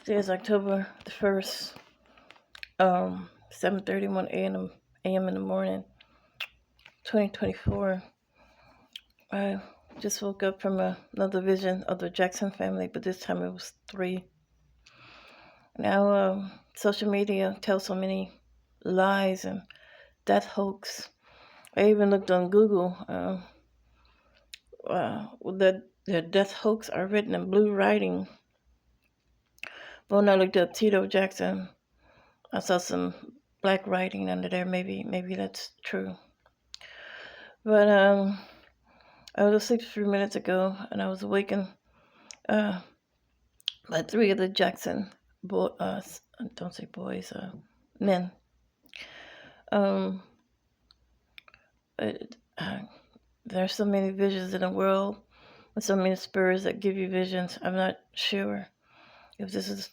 Today is October the 1st, 7:31 a.m. in the morning, 2024. I just woke up from another vision of the Jackson family, but this time it was three. Now, social media tells so many lies and death hoax. I even looked on Google that the death hoax are written in blue writing. But when I looked up Tito Jackson, I saw some black writing under there. Maybe that's true. But I was asleep a few minutes ago, and I was awakened by three of the Jackson don't say boys, men. Um, there's so many visions in the world, and so many spirits that give you visions. I'm not sure if this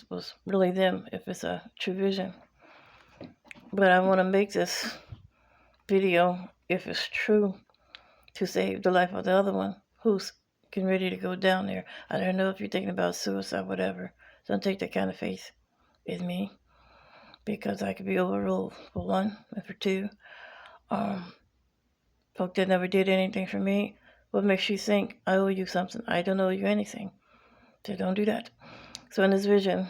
was really them, if it's a true vision. But I want to make this video, if it's true, to save the life of the other one who's getting ready to go down there. I don't know if you're thinking about suicide, whatever. Don't take that kind of faith with me, because I could be overruled, for one, and for two. Folk that never did anything for me. What makes you think I owe you something? I don't owe you anything. So don't do that. So in this vision,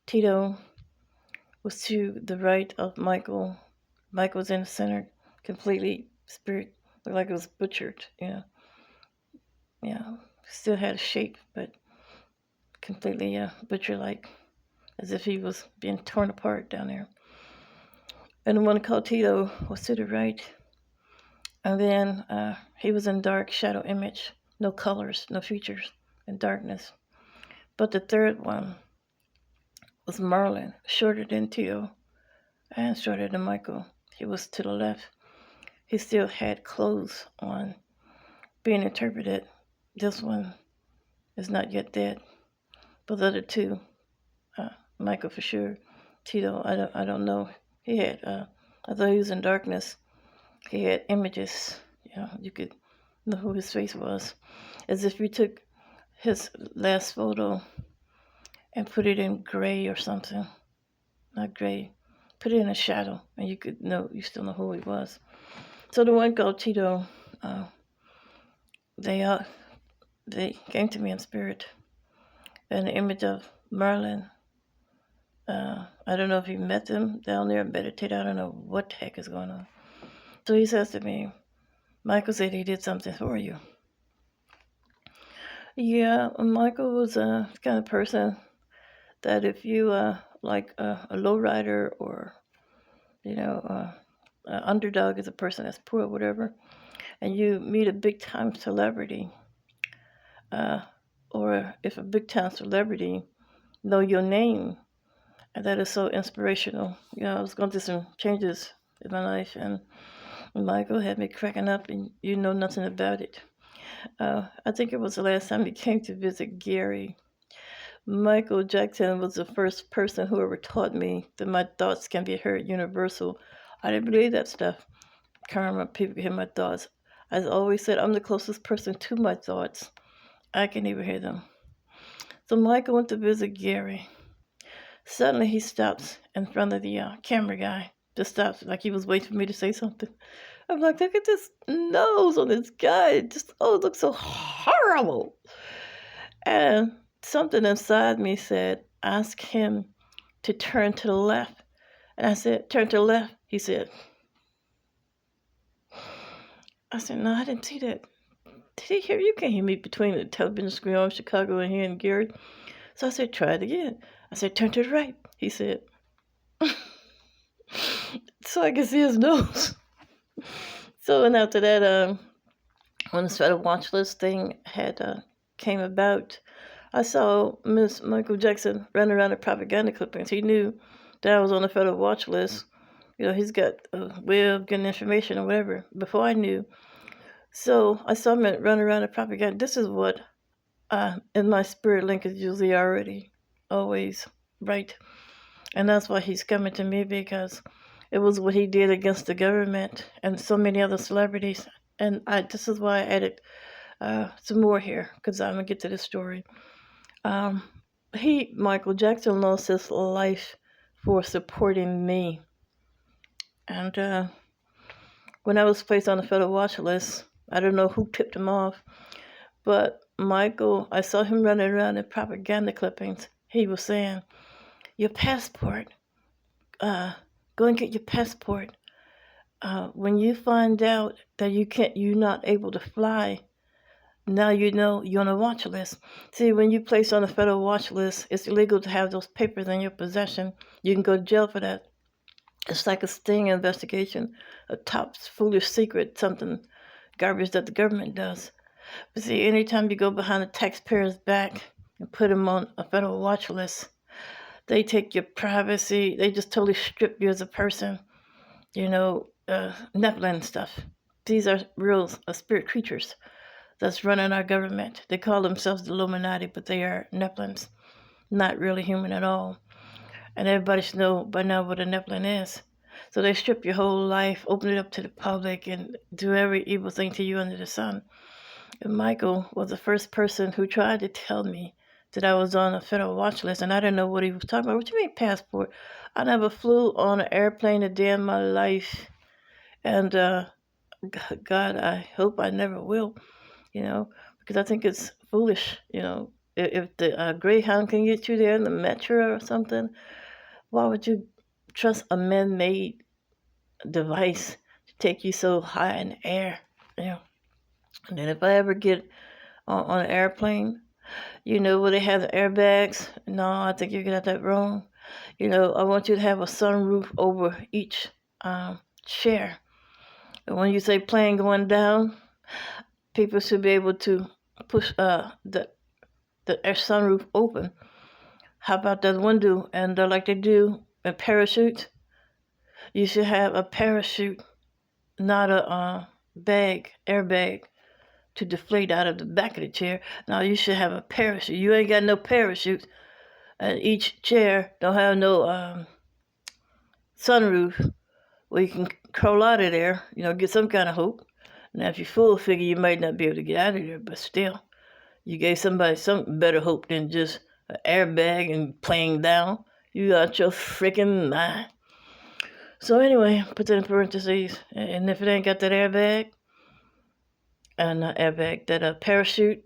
Tito was to the right of Michael. Michael was in the center, completely spirit, looked like it was butchered, still had a shape, but completely butcher-like, as if he was being torn apart down there. And the one called Tito was to the right. And then he was in dark shadow image, no colors, no features, in darkness. But the third one was Marlon, shorter than Tito and shorter than Michael. He was to the left. He still had clothes on, being interpreted. This one is not yet dead. But the other two, Michael for sure, Tito, I don't know. He had, I thought he was in darkness. He had images, you could know who his face was. As if you took his last photo and put it in gray or something. Not gray. Put it in a shadow, and you still know who he was. So the one called Tito, they came to me in spirit. And the image of Marlon, I don't know if he met them down there and meditated. I don't know what the heck is going on. So he says to me, Michael said he did something for you. Yeah, Michael was a kind of person that if you like a lowrider or, an underdog is a person that's poor or whatever, and you meet a big-time celebrity, or if a big-time celebrity know your name, and that is so inspirational. I was going through some changes in my life, and Michael had me cracking up, and you know nothing about it. I think it was the last time he came to visit Gary. Michael Jackson was the first person who ever taught me that my thoughts can be heard universal. I didn't believe that stuff. Karma, people can hear my thoughts. As I always said, I'm the closest person to my thoughts. I can even hear them. So Michael went to visit Gary. Suddenly he stops in front of the camera guy. Just stops, like he was waiting for me to say something. I'm like, look at this nose on this guy. It looks so horrible. And something inside me said, ask him to turn to the left. And I said, turn to the left. He said, I said, no, I didn't see that. Did he hear? You can't hear me between the television screen in Chicago and here in Gary. So I said, try it again. I said, turn to the right. He said, so I could see his nose. So, and after that, when the federal watch list thing had came about, I saw Miss Michael Jackson running around the propaganda clippings. He knew that I was on the federal watch list. He's got a way of getting information or whatever before I knew. So I saw him run around the propaganda. This is what in my spirit link is usually always right. And that's why he's coming to me, because it was what he did against the government and so many other celebrities. And this is why I added some more here, because I'm going to get to this story. Um, Michael Jackson, lost his life for supporting me. And when I was placed on the federal watch list, I don't know who tipped him off, but Michael, I saw him running around in propaganda clippings. He was saying, "Your passport, go and get your passport. When you find out that you're not able to fly, now you know you're on a watch list." See, when you place on a federal watch list, it's illegal to have those papers in your possession. You can go to jail for that. It's like a sting investigation, a top foolish secret, something garbage that the government does. But see, anytime you go behind the taxpayer's back and put them on a federal watch list, they take your privacy. They just totally strip you as a person. Nephilim stuff. These are real spirit creatures that's running our government. They call themselves the Illuminati, but they are Nephilims, not really human at all. And everybody should know by now what a Nephilim is. So they strip your whole life, open it up to the public, and do every evil thing to you under the sun. And Michael was the first person who tried to tell me that I was on a federal watch list, and I didn't know what he was talking about. What you mean passport? I never flew on an airplane a day in my life, and God, I hope I never will, because I think it's foolish, If the Greyhound can get you there in the Metro or something, why would you trust a man-made device to take you so high in the air, And then if I ever get on an airplane, where they have the airbags. No, I think you got that wrong. I want you to have a sunroof over each chair. And when you say plane going down, people should be able to push the sunroof open. How about that window? And like they do in parachutes, you should have a parachute, not a airbag, to deflate out of the back of the chair. Now you should have a parachute. You ain't got no parachute, and each chair don't have no sunroof where you can crawl out of there. Get some kind of hope. Now if you're full figure, you might not be able to get out of there, but still, you gave somebody some better hope than just an airbag and playing down. You got your freaking mind. So anyway, put that in parentheses. And if it ain't got that airbag, and not airbag, that parachute,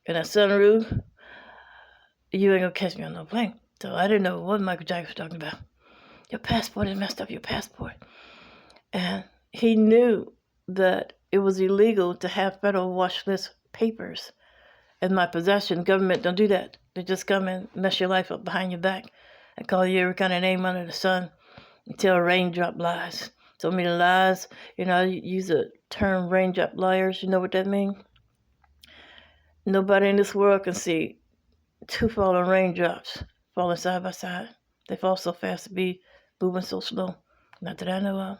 and a sunroof, you ain't gonna catch me on no plane. So I didn't know what Michael Jackson was talking about. Your passport is messed up, your passport. And he knew that it was illegal to have federal watch list papers in my possession. Government don't do that. They just come and mess your life up behind your back and call you every kind of name under the sun and tell raindrop lies. So many lies. I use the term raindrop liars. You know what that means? Nobody in this world can see two falling raindrops falling side by side. They fall so fast to be moving so slow. Not that I know of.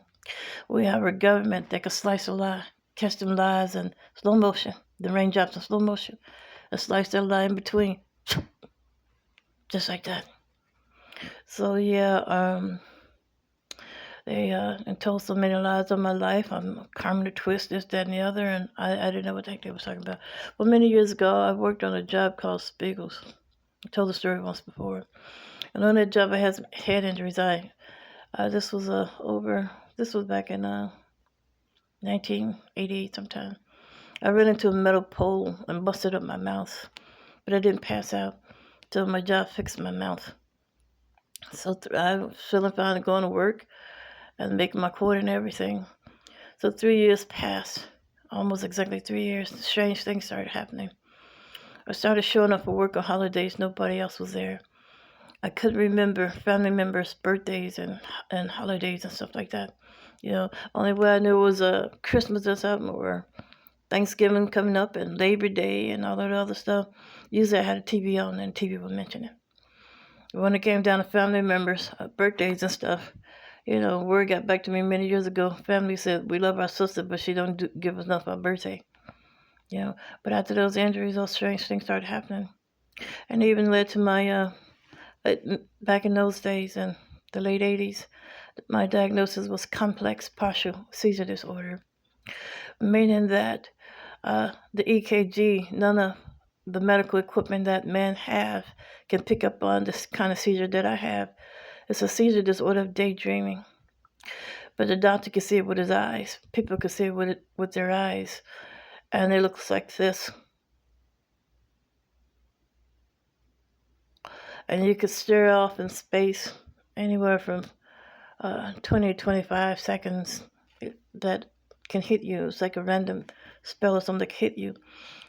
We have a government that can slice a lie, catch them lies in slow motion, the raindrops in slow motion, and slice that lie in between. Just like that. So yeah, they told so many lies of my life. I'm Carmen the Twist, this, that, and the other, and I didn't know what the heck they was talking about. Well, many years ago, I worked on a job called Spiegels. I told the story once before. And on that job, I had some head injuries. This was back in 1988 sometime. I ran into a metal pole and busted up my mouth, but I didn't pass out. So my job fixed my mouth. So I was feeling fine going to work and making my quota and everything. So 3 years passed, almost exactly 3 years. Strange things started happening. I started showing up for work on holidays. Nobody else was there. I couldn't remember family members' birthdays and holidays and stuff like that. Only way I knew was Christmas or something, or Thanksgiving coming up, and Labor Day and all that other stuff. Usually I had a TV on and TV would mention it. When it came down to family members' birthdays and stuff, word got back to me many years ago. Family said, we love our sister, but she don't give us enough for our birthday. But after those injuries, those strange things started happening. And it even led to my, back in those days, in the late 80s, my diagnosis was complex partial seizure disorder, meaning that the EKG, none of the medical equipment that men have can pick up on this kind of seizure that I have. It's a seizure disorder of daydreaming. But the doctor can see it with his eyes. People can see it with their eyes. And it looks like this. And you could stare off in space anywhere from 20 to 25 seconds that can hit you. It's like a random spell or something that can hit you.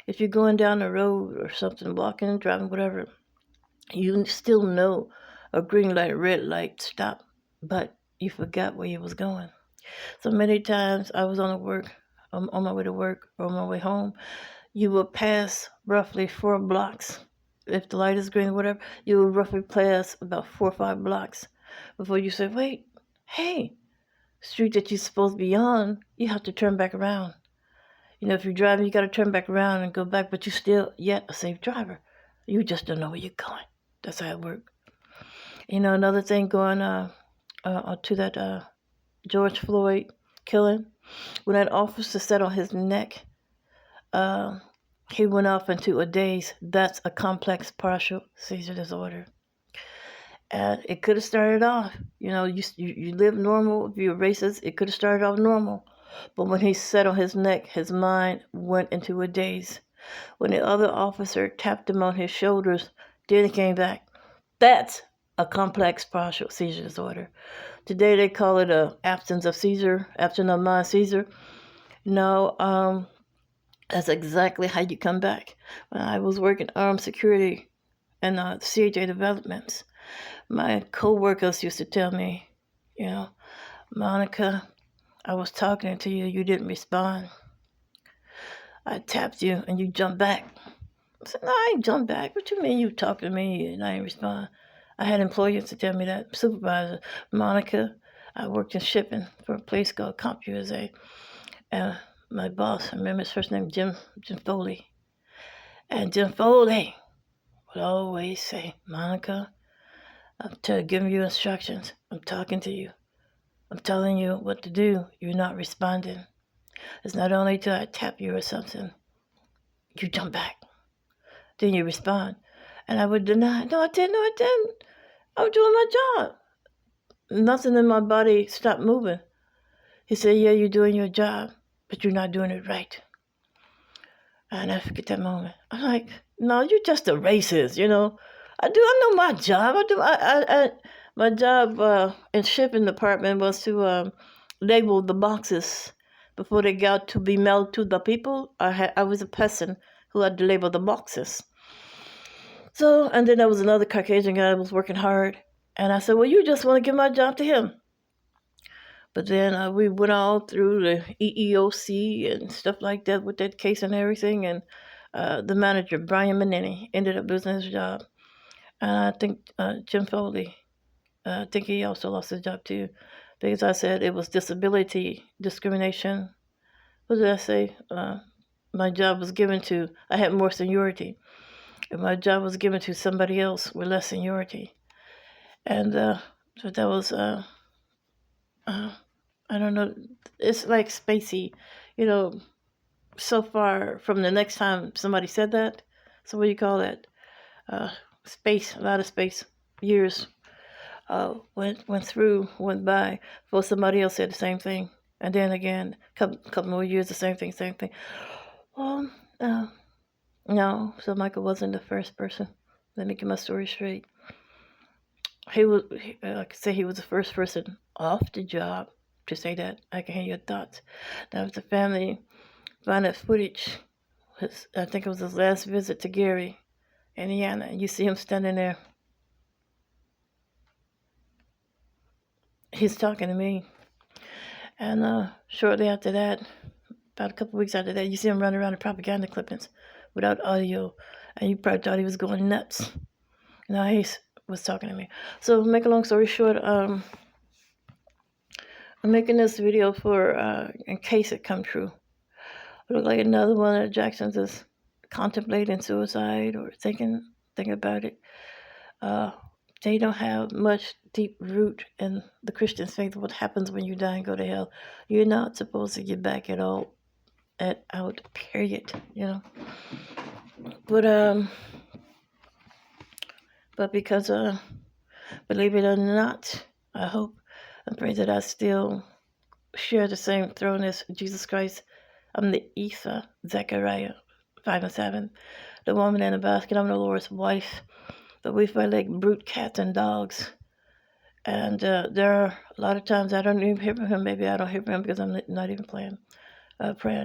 If you're going down the road or something, walking, driving, whatever, you still know a green light, red light, stop, but you forgot where you was going. So many times I was on my way to work or on my way home, you will pass roughly 4 blocks. If the light is green or whatever, you will roughly pass about 4 or 5 blocks before you say, wait, hey, street that you're supposed to be on, you have to turn back around. You know, if you're driving, you got to turn back around and go back, but you're still yet a safe driver. You just don't know where you're going. That's how it works. You know, another thing going to that George Floyd killing, when that officer sat on his neck, he went off into a daze. That's a complex partial seizure disorder. And it could have started off, you know, you live normal. If you're racist, it could have started off normal. But when he sat on his neck, his mind went into a daze. When the other officer tapped him on his shoulders, then he came back. That's a complex partial seizure disorder. Today they call it a absence of mind seizure. No, that's exactly how you come back. When I was working armed security and CHA developments, my co-workers used to tell me, you know, Monica, I was talking to you, you didn't respond. I tapped you and you jumped back. I said, no, I ain't jumped back. What you mean you talking to me and I ain't respond? I had employees to tell me that. Supervisor, Monica, I worked in shipping for a place called CompUSA. And my boss, I remember his first name, Jim Foley. And Jim Foley would always say, Monica, I'm giving you instructions. I'm talking to you. I'm telling you what to do. You're not responding. It's not only till I tap you or something, you jump back. Then you respond. And I would deny, no, I didn't. I'm doing my job. Nothing in my body stopped moving. He said, yeah, you're doing your job, but you're not doing it right. I never forget that moment. I'm like, no, you're just a racist, you know. I know my job. My job in shipping department was to label the boxes before they got to be mailed to the people. I was a person who had to label the boxes. So, and then there was another Caucasian guy that was working hard. And I said, well, you just want to give my job to him. But then we went all through the EEOC and stuff like that with that case and everything. And the manager, Brian Manini, ended up losing his job. And I think Jim Foley, I think he also lost his job too. Because I said it was disability discrimination. What did I say? My job was given to, I had more seniority. And my job was given to somebody else with less seniority. And so that was, I don't know, it's like spacey, you know, so far from the next time somebody said that. So what do you call that? Space, a lot of space, years went by before somebody else said the same thing. And then again, couple more years, the same thing. Well, no, so Michael wasn't the first person. Let me get my story straight. Like I say, he was the first person off the job to say that. I can hear your thoughts. Now, if the family found that footage, I think it was his last visit to Gary, Indiana, and you see him standing there. He's talking to me. And shortly after that, about a couple weeks after that, you see him running around the propaganda clippings without audio, and you probably thought he was going nuts. No, he was talking to me. So, make a long story short, I'm making this video for in case it come true. It looked like another one of the Jacksons is contemplating suicide or thinking about it. They don't have much deep root in the Christian faith. What happens when you die and go to hell? You're not supposed to get back at all, out, period, you know. But because believe it or not, I hope and pray that I still share the same throne as Jesus Christ. I'm the Eva, Zechariah 5:7, the woman in the basket. I'm the Lord's wife, but we fight like brute cats and dogs. And there are a lot of times I don't even hear from him. Maybe I don't hear from him because I'm not even praying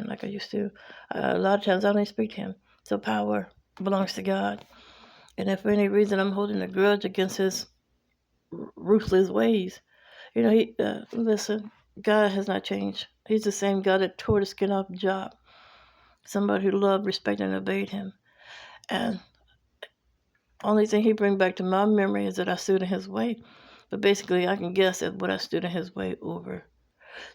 like I used to. A lot of times I don't even speak to him. So power belongs to God. And if for any reason I'm holding a grudge against his ruthless ways, listen, God has not changed. He's the same God that tore the skin off Job. Somebody who loved, respected, and obeyed him. And only thing he bring back to my memory is that I stood in his way. But basically, I can guess at what I stood in his way over.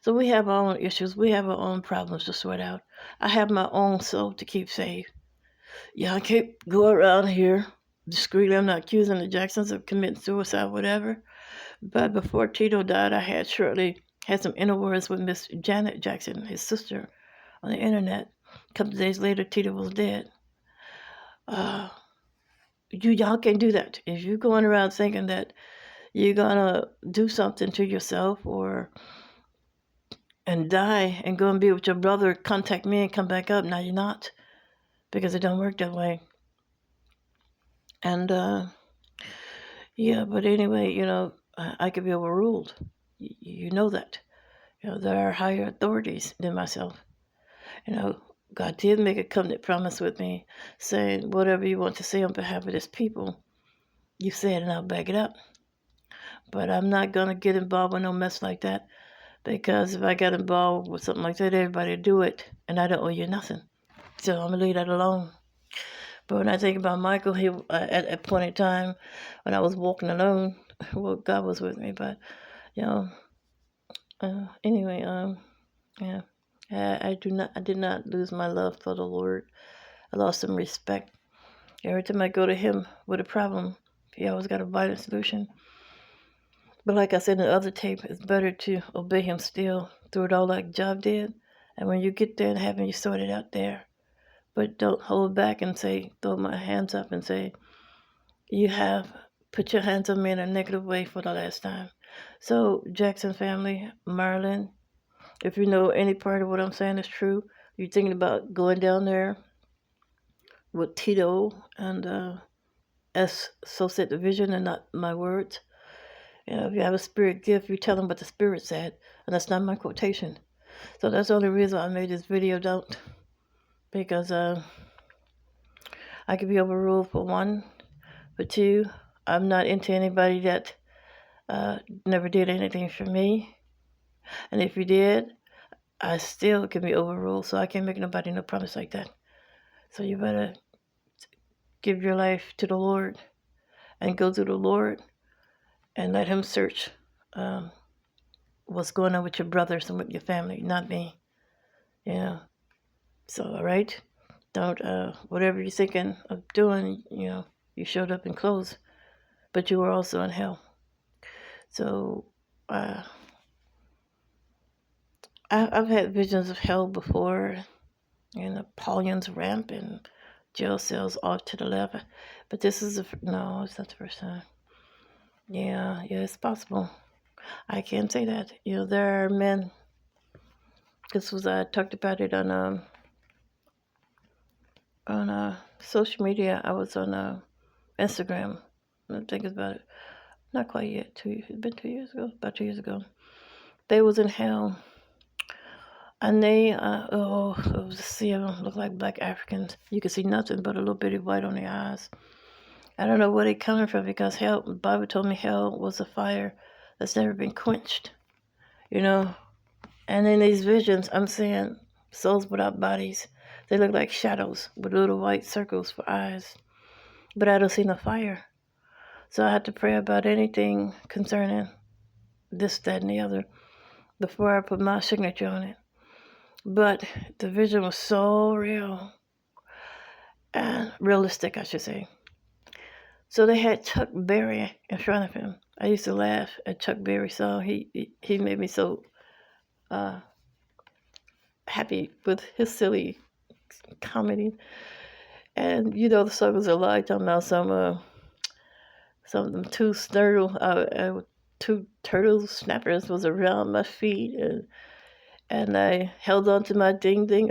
So we have our own issues. We have our own problems to sort out. I have my own soul to keep safe. Yeah, I can't go around here discreetly. I'm not accusing the Jacksons of committing suicide, whatever. But before Tito died, I had shortly had some inner words with Miss Janet Jackson, his sister, on the internet. A couple of days later, Tito was dead. Y'all can't do that. If you're going around thinking that you're gonna do something to yourself and die and go and be with your brother, contact me and come back up. Now you're not, because it don't work that way. And yeah, but anyway, I could be overruled. You know that. There are higher authorities than myself. God did make a covenant promise with me, saying whatever you want to say on behalf of this people, you say it and I'll back it up. But I'm not gonna get involved with no mess like that, because if I got involved with something like that, everybody do it, and I don't owe you nothing. So I'm gonna leave that alone. But when I think about Michael, he at a point in time when I was walking alone, well, God was with me. But anyway, yeah, I did not lose my love for the Lord. I lost some respect. Every time I go to Him with a problem, He always got a violent solution. But like I said in the other tape, it's better to obey Him still through it all, like Job did. And when you get there in heaven, you sort it out there. But don't hold back and say, throw my hands up and say, you have put your hands on me in a negative way for the last time. So, Jackson family, Marlon, if you know any part of what I'm saying is true, you're thinking about going down there with Tito and as so said the vision and not my words. If you have a spirit gift, you tell them what the Spirit said, and that's not my quotation. So that's the only reason I made this video, don't, because I could be overruled for one, for two, I'm not into anybody that never did anything for me, and if you did, I still can be overruled, so I can't make nobody no promise like that. So you better give your life to the Lord and go to the Lord and let Him search what's going on with your brothers and with your family, not me. So, all right, don't, whatever you're thinking of doing, you showed up in clothes, but you were also in hell. So, I've had visions of hell before, and Napoleon's ramp and jail cells off to the left, but this is no, it's not the first time. Yeah, it's possible. I can't say that. There are men. I talked about it on social media. I was on Instagram. I'm thinking about it. Not quite yet. It's been 2 years ago. About 2 years ago. They was in hell. And they, it was a sea of them. Looked like black Africans. You could see nothing but a little bitty white on their eyes. I don't know where they coming from, because hell, the Bible told me hell was a fire that's never been quenched. And in these visions, I'm seeing souls without bodies. They look like shadows with little white circles for eyes. But I don't see no fire. So I had to pray about anything concerning this, that, and the other before I put my signature on it. But the vision was so real and realistic, I should say. So they had Chuck Berry in front of him. I used to laugh at Chuck Berry's song. He made me so happy with his silly comedy. And the song was a lie, talking about some of them two turtle snappers was around my feet, and I held on to my ding ding.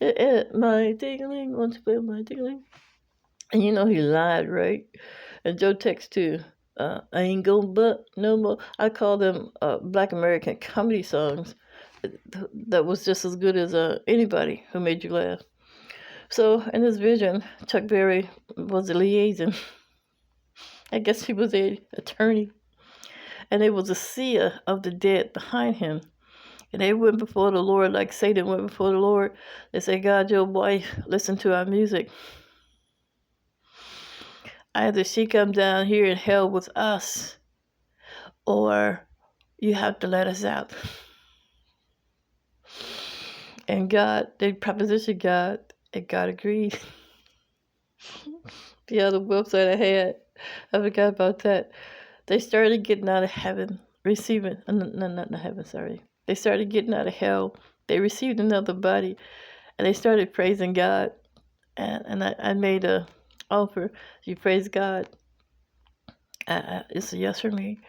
My ding-a-ling, want to play my ding-a-ling? And he lied, right? And Joe Tex too. I ain't gonna butt no more. I call them Black American comedy songs. That was just as good as anybody who made you laugh. So in this vision, Chuck Berry was a liaison. I guess he was an attorney. And there was a seer of the dead behind him. And they went before the Lord like Satan went before the Lord. They said, God, your wife, listen to our music. Either she come down here in hell with us, or you have to let us out. And God, they propositioned God, and God agreed. The other website I had, I forgot about that. They started getting out of heaven, receiving, no, not heaven, sorry. They started getting out of hell. They received another body, and they started praising God. And I made a offer. You praise God. It's a yes for me.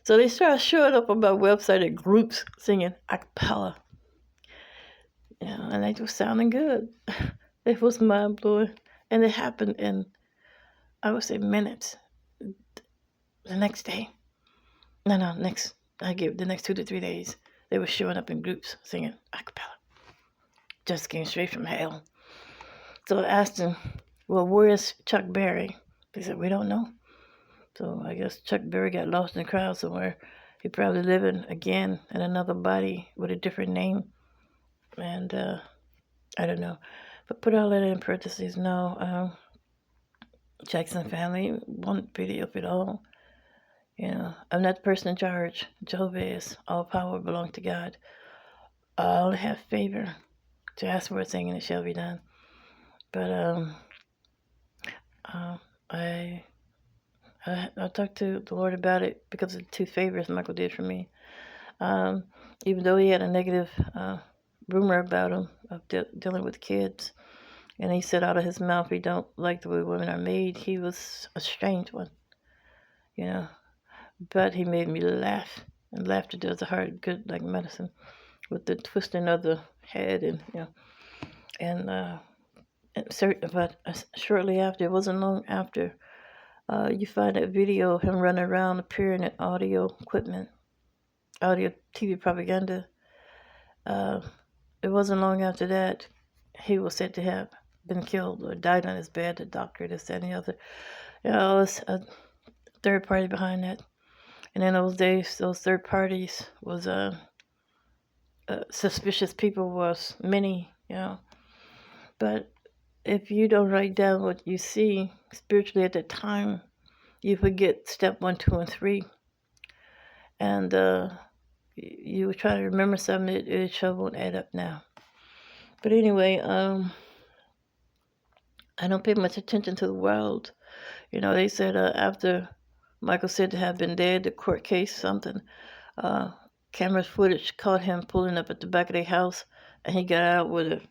So they started showing up on my website at groups singing a cappella. And they were sounding good. It was mind blowing. And it happened in, I would say, minutes. The next day. I give the next 2 to 3 days. They were showing up in groups singing a cappella. Just came straight from hell. So I asked them, well, where's Chuck Berry? They said, we don't know. So I guess Chuck Berry got lost in the crowd somewhere. He probably living again in another body with a different name. And I don't know. But put all that in parentheses. No, Jackson family won't video of it all. I'm not the person in charge. Jehovah is. All power belongs to God. I only have favor to ask for a thing and it shall be done. But I talked to the Lord about it because of the 2 favors Michael did for me. Even though he had a negative rumor about him of dealing with kids, and he said out of his mouth he don't like the way women are made. He was a strange one, But he made me laugh, and laughter does the heart good like medicine, with the twisting of the head but shortly after, it wasn't long after, you find that video of him running around appearing in audio equipment, audio TV propaganda. It wasn't long after that he was said to have been killed or died on his bed. The doctor, this, that, and the other. It's a third party behind that. And in those days, those third parties was suspicious people was many, But if you don't write down what you see spiritually at the time, you forget step 1, 2, and 3. And you try to remember something, it sure won't add up now. But anyway, I don't pay much attention to the world. They said after Michael said to have been dead, the court case, something, camera footage caught him pulling up at the back of their house, and he got out with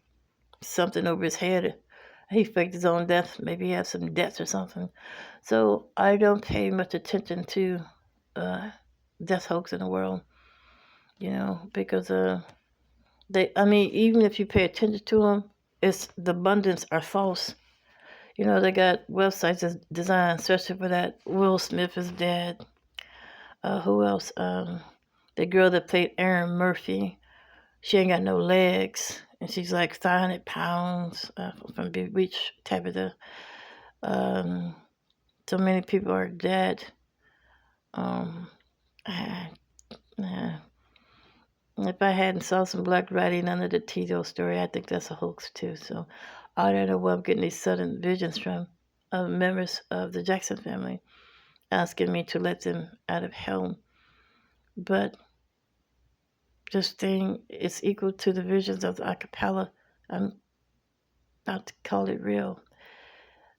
something over his head. He faked his own death. Maybe he had some debts or something. So I don't pay much attention to death hoax in the world, because even if you pay attention to them, the abundance are false. They got websites that's designed especially for that. Will Smith is dead. Who else? The girl that played Erin Murphy, she ain't got no legs, and she's like 500 pounds from Big Beach, Tabitha. So many people are dead. If I hadn't saw some black writing under the Tito story, I think that's a hoax too. So I don't know where I'm getting these sudden visions from members of the Jackson family asking me to let them out of hell. But this thing is equal to the visions of the a cappella. I'm about to call it real.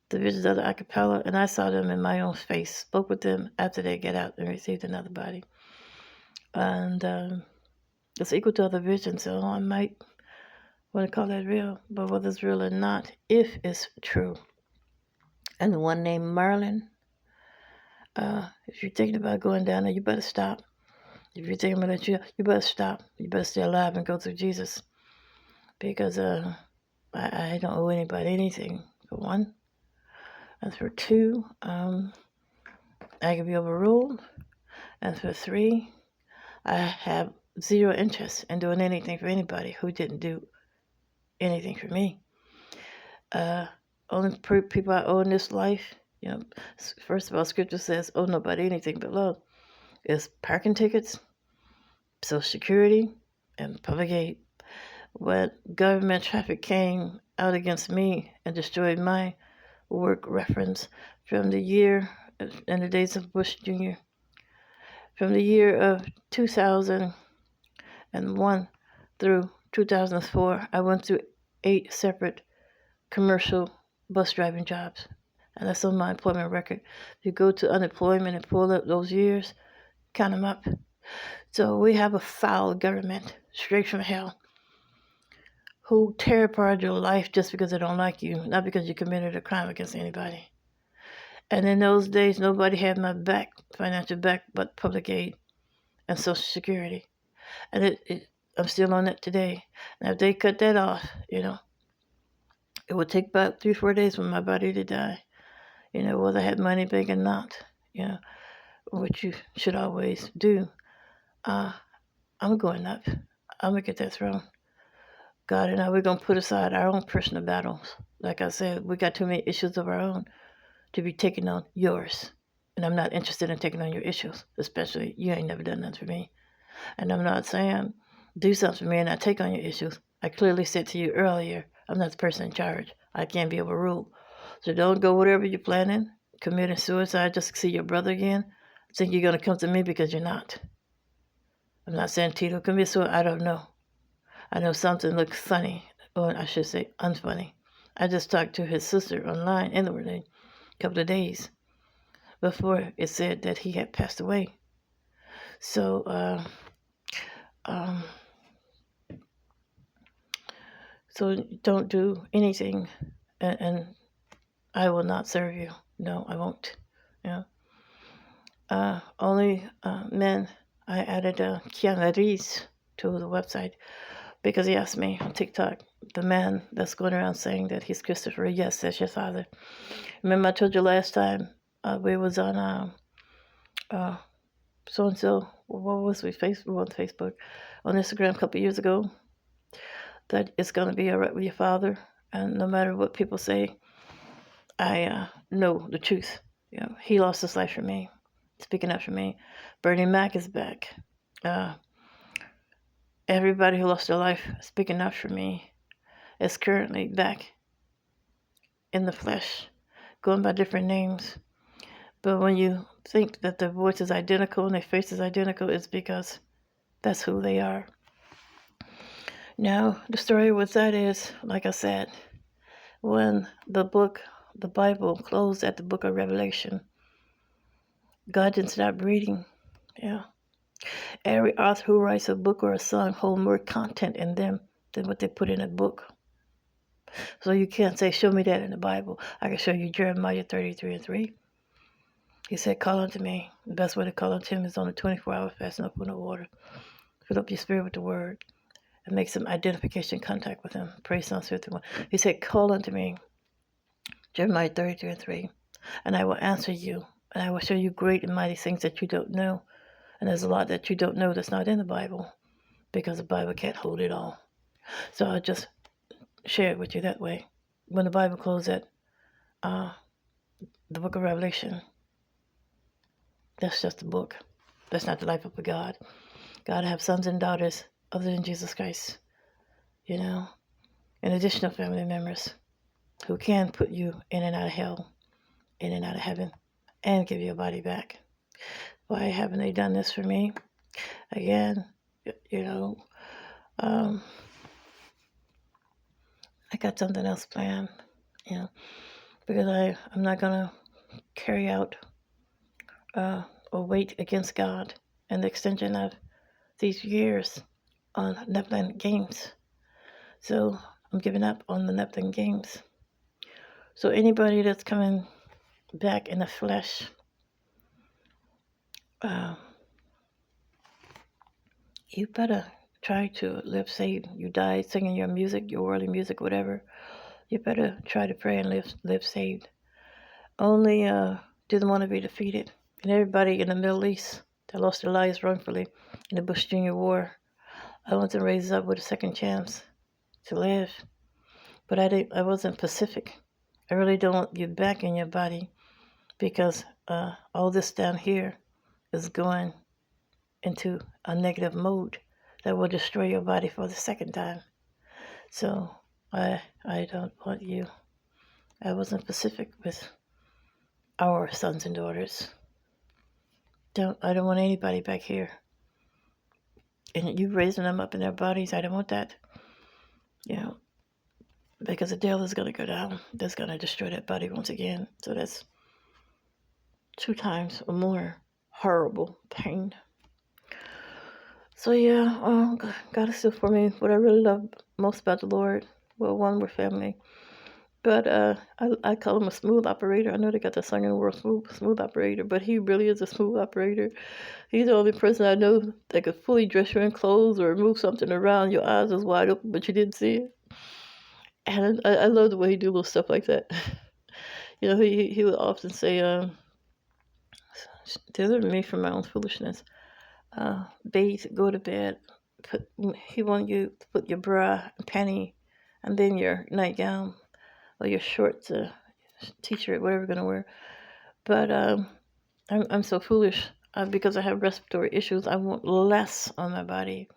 The visions of the a cappella, and I saw them in my own face, spoke with them after they get out and received another body. And it's equal to other visions, so I might want to call that real, but whether it's real or not, if it's true. And the one named Marlon, if you're thinking about going down there, you better stop. If you're thinking about that, you better stop. You better stay alive and go through Jesus. Because I don't owe anybody anything, for one. And for two, I can be overruled. And for three, I have zero interest in doing anything for anybody who didn't do anything for me. Only people I owe in this life, first of all, Scripture says, owe nobody anything but love. Is parking tickets, Social Security, and public aid. When government traffic came out against me and destroyed my work reference from the year, in the days of Bush Jr., from the year of 2001 through 2004, I went through 8 separate commercial bus driving jobs. And that's on my employment record. If you go to unemployment and pull up those years, count them up. So we have a foul government, straight from hell, who tear apart your life just because they don't like you, not because you committed a crime against anybody. And in those days, nobody had my back, financial back, but public aid and Social Security. And I'm still on that today. Now, if they cut that off, it would take about 3-4 days for my body to die. Whether I had money big or not, which you should always do. I'm going up. I'm going to get that throne. God and I, we're going to put aside our own personal battles. Like I said, we got too many issues of our own to be taking on yours. And I'm not interested in taking on your issues, especially you ain't never done nothing for me. And I'm not saying do something for me and I take on your issues. I clearly said to you earlier, I'm not the person in charge. I can't be overruled. So don't go whatever you're planning, committing suicide just to see your brother again. Think you're going to come to me because you're not. I'm not saying Tito commit suicide. I don't know. I know something looks funny, or I should say unfunny. I just talked to his sister online inwardly a couple of days before it said that he had passed away. So, so don't do anything, and I will not serve you. No, I won't. Only men. I added Keanu Reeves to the website because he asked me on TikTok, the man that's going around saying that he's Christopher. Yes, that's your father. Remember I told you last time we was on so-and-so, what was we, Facebook, on Instagram a couple of years ago, that it's going to be all right with your father. And no matter what people say, I know the truth. He lost his life for me, speaking up for me. Bernie Mac is back. Everybody who lost their life speaking up for me is currently back in the flesh, going by different names. But when you think that their voice is identical and their face is identical, it's because that's who they are. Now, the story with that is, like I said, when the Bible closed at the book of Revelation, God didn't stop reading. Every author who writes a book or a song hold more content in them than what they put in a book. So you can't say, show me that in the Bible. I can show you Jeremiah 33:3. He said, call unto me. The best way to call unto him is on a 24-hour fast and open the water. Fill up your spirit with the word and make some identification contact with him. Praise Psalm 51. He said, call unto me. Jeremiah 33:3. And I will answer you. And I will show you great and mighty things that you don't know. And there's a lot that you don't know that's not in the Bible, because the Bible can't hold it all. So I'll just share it with you that way. When the Bible closed at the book of Revelation, that's just a book. That's not the life of a God. God have sons and daughters other than Jesus Christ, and additional family members who can put you in and out of hell, in and out of heaven, and give your body back. Why haven't they done this for me? Again, I got something else planned, because I'm not going to carry out or wait against God and the extension of these years on Neverland Games. So I'm giving up on the Nephilim games. So anybody that's coming back in the flesh, you better try to live saved. You died singing your music, your worldly music, whatever. You better try to pray and live saved. Only didn't want to be defeated. And everybody in the Middle East that lost their lives wrongfully in the Bush Jr. War, I want them raised up with a second chance to live. But I wasn't Pacific. I really don't want you back in your body because all this down here is going into a negative mode that will destroy your body for the second time. So I don't want you. I wasn't Pacific with our sons and daughters. I don't want anybody back here. And you raising them up in their bodies, I don't want that. You know, because the devil is going to go down. That's going to destroy that body once again. So that's 2 times or more horrible pain. So yeah, God is still for me. What I really love most about the Lord, well, one, we're family. But I call him a smooth operator. I know they got the song in the world, smooth operator, but he really is a smooth operator. He's the only person I know that could fully dress you in clothes or move something around. Your eyes was wide open, but you didn't see it. And I love the way he do little stuff like that. You know, he would often say, deliver me from my own foolishness. Bathe, go to bed. He want you to put your bra, panty, and then your nightgown or your shorts, t-shirt, whatever you're gonna wear. But I'm so foolish because I have respiratory issues. I want less on my body.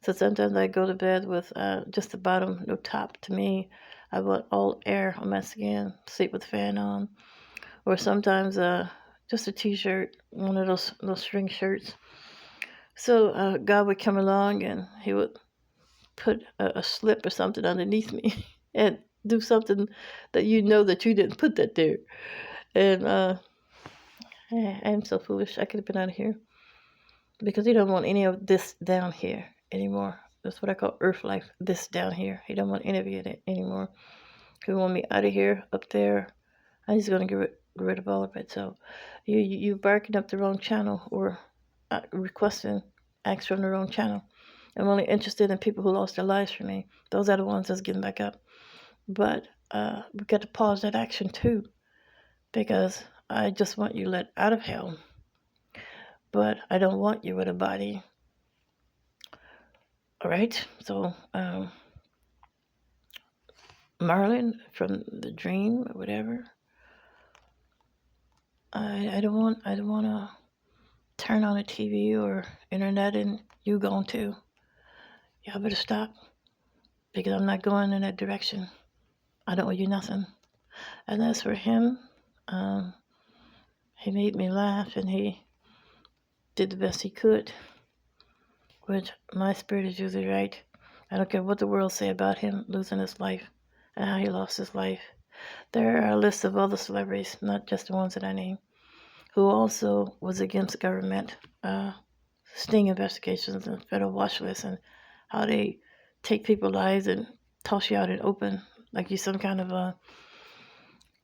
So sometimes I go to bed with just the bottom, no top. To me, I want all air on my skin. Sleep with the fan on, or sometimes just a t-shirt, one of those string shirts. So God would come along and he would put a slip or something underneath me and do something that you know that you didn't put that there. And I'm so foolish. I could have been out of here because he don't want any of this down here anymore. That's what I call earth life, this down here. He don't want any of it anymore. He want me out of here, up there. I'm just going to get rid of all of it. So you barking up the wrong channel or requesting acts from the wrong channel. I'm only interested in people who lost their lives for me. Those are the ones that's getting back up. But we got to pause that action too, because I just want you let out of hell. But I don't want you with a body. All right? So Marlon from the dream or whatever. I don't want to turn on a TV or internet and you going to. Y'all better stop because I'm not going in that direction. I don't owe you nothing. And as for him, he made me laugh and he did the best he could, which my spirit is usually right. I don't care what the world say about him losing his life and how he lost his life. There are a list of other celebrities, not just the ones that I name, who also was against government sting investigations and federal watch lists and how they take people's lives and toss you out in open like you're some kind of a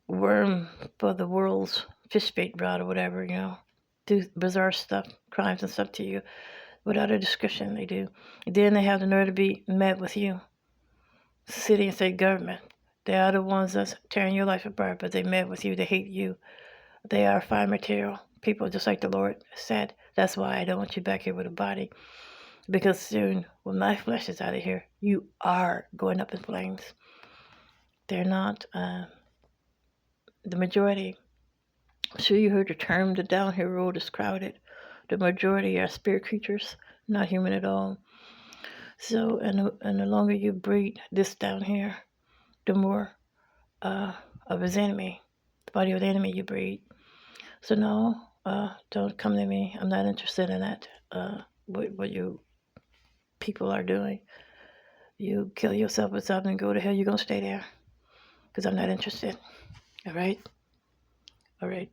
worm for the world's fish bait rod or whatever, you know. Do bizarre stuff, crimes and stuff to you without a description. They do. And then they have the nerve to be mad with you. City and state government. They are the ones that's tearing your life apart, but they mad with you. They hate you. They are fire material people, just like the Lord said. That's why I don't want you back here with a body. Because soon, when my flesh is out of here, you are going up in flames. They're not the majority. I'm sure you heard the term, the downhill road is crowded. The majority are spirit creatures, not human at all. So, and the longer you breed this down here, the more of his enemy, the body of the enemy you breed. So no, don't come to me. I'm not interested in that, what you people are doing. You kill yourself with something and go to hell, you're going to stay there. Because I'm not interested. All right? All right.